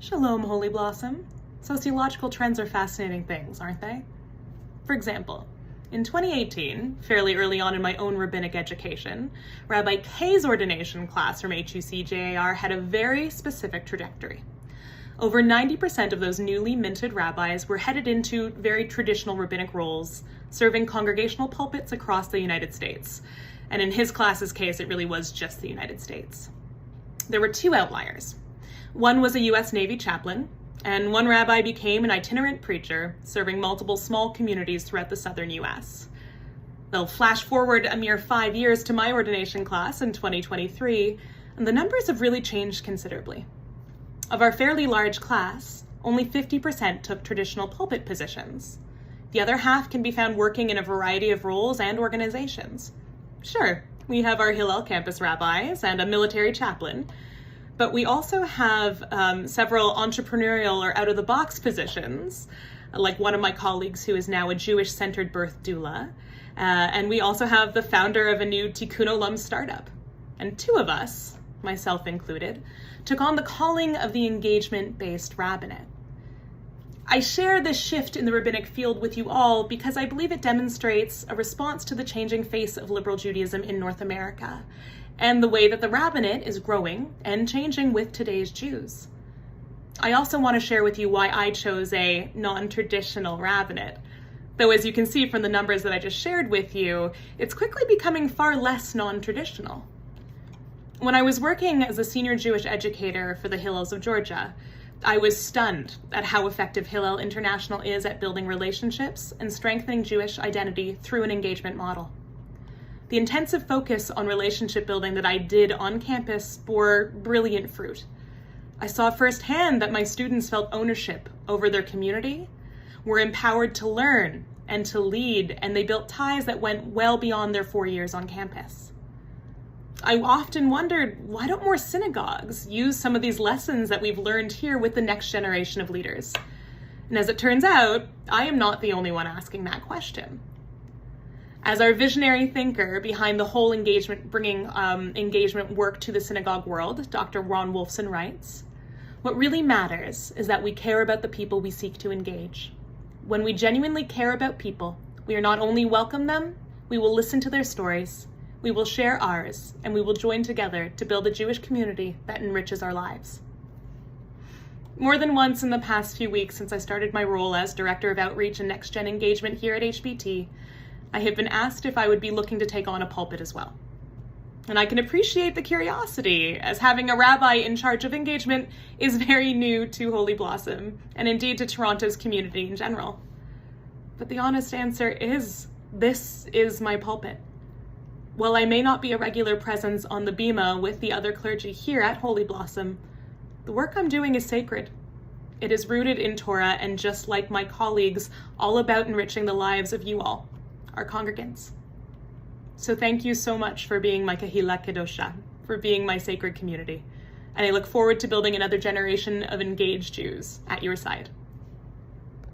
Shalom, Holy Blossom. Sociological trends are fascinating things, aren't they? For example, in 2018, fairly early on in my own rabbinic education, Rabbi K's ordination class from HUC-JAR had a very specific trajectory. Over 90% of those newly minted rabbis were headed into very traditional rabbinic roles, serving congregational pulpits across the United States. And in his class's case, it really was just the United States. There were two outliers. One was a US Navy chaplain, and one rabbi became an itinerant preacher, serving multiple small communities throughout the southern US. They'll flash forward a mere 5 years to my ordination class in 2023, and the numbers have really changed considerably. Of our fairly large class, only 50% took traditional pulpit positions. The other half can be found working in a variety of roles and organizations. Sure, we have our Hillel campus rabbis and a military chaplain, but we also have several entrepreneurial or out-of-the-box positions, like one of my colleagues who is now a Jewish-centered birth doula, and we also have the founder of a new Tikkun Olam startup. And two of us, myself included, took on the calling of the engagement-based Rabbinate. I share this shift in the rabbinic field with you all because I believe it demonstrates a response to the changing face of liberal Judaism in North America, and the way that the Rabbinate is growing and changing with today's Jews. I also want to share with you why I chose a non-traditional Rabbinate, though as you can see from the numbers that I just shared with you, it's quickly becoming far less non-traditional. When I was working as a senior Jewish educator for the Hillels of Georgia, I was stunned at how effective Hillel International is at building relationships and strengthening Jewish identity through an engagement model. The intensive focus on relationship building that I did on campus bore brilliant fruit. I saw firsthand that my students felt ownership over their community, were empowered to learn and to lead, and they built ties that went well beyond their 4 years on campus. I often wondered, why don't more synagogues use some of these lessons that we've learned here with the next generation of leaders? And as it turns out, I am not the only one asking that question. As our visionary thinker behind the whole engagement, bringing engagement work to the synagogue world, Dr. Ron Wolfson writes, "What really matters is that we care about the people we seek to engage. When we genuinely care about people, we are not only welcome them, we will listen to their stories, we will share ours, and we will join together to build a Jewish community that enriches our lives." More than once in the past few weeks since I started my role as Director of Outreach and Next Gen Engagement here at HBT, I have been asked if I would be looking to take on a pulpit as well. And I can appreciate the curiosity, as having a rabbi in charge of engagement is very new to Holy Blossom, and indeed to Toronto's community in general. But the honest answer is, this is my pulpit. While I may not be a regular presence on the bima with the other clergy here at Holy Blossom, the work I'm doing is sacred. It is rooted in Torah, and just like my colleagues, all about enriching the lives of you all, our congregants. So thank you so much for being my Kahila Kedosha, for being my sacred community. And I look forward to building another generation of engaged Jews at your side.